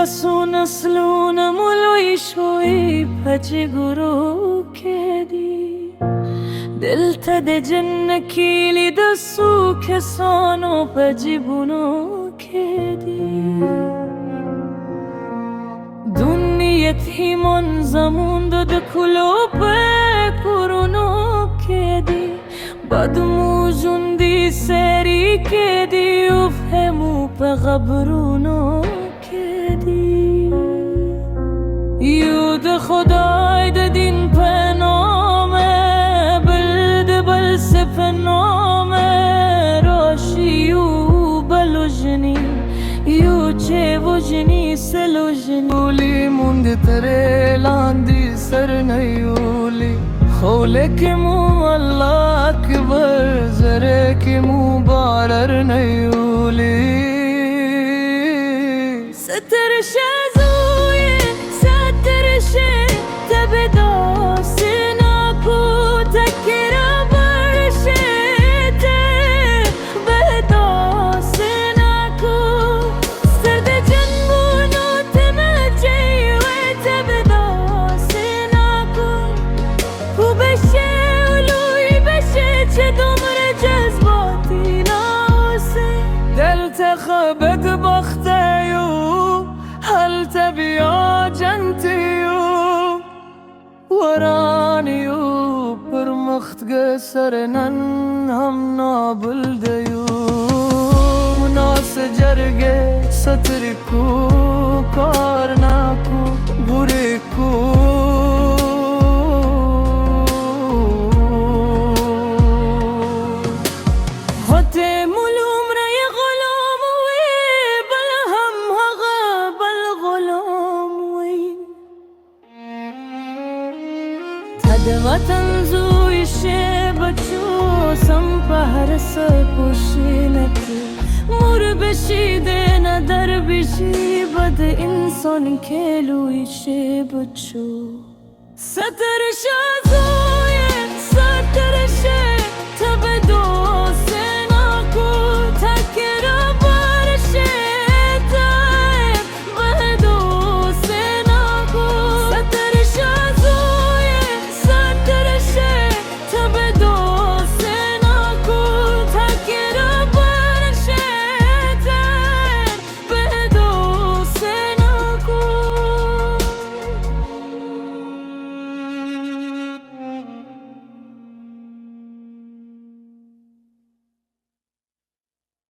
سون سلون ملوی شوی پچی گرو که دی دل تد جن کیلی دسو کسانو پجی بونو که دی دنیت هیمون زمون دد کلو به کرونو که دی بدمو جندی سری که دی افهمو به غبرونو که دی یود خدای ددین به نامه بلد بل سف نامه راشیو بلو جنی یو چه و جنی سلو جنی اولی موند تره لاندی سر نیولی خولک مو الله اکبر زرک مبارر نیولی ستر شازوی ستر شه تبدا سناکو تکرا برشه تبدا سناکو سرد جنبونو تمجی و تبدا سناکو کو بشه ولوی بشه چه دمر جذباتی ناسه دل تخبت بختیو هل تبیا جنتیو ورانیو پر مخت سرنن هم نابلدیو مناس جرگه ستر کو کار ناکو بوری کو وطن زوی شه بچو سم پهر سر پوشینت مور بشیده ندر بشی بد انسان کلوی شه بچو ستر شازو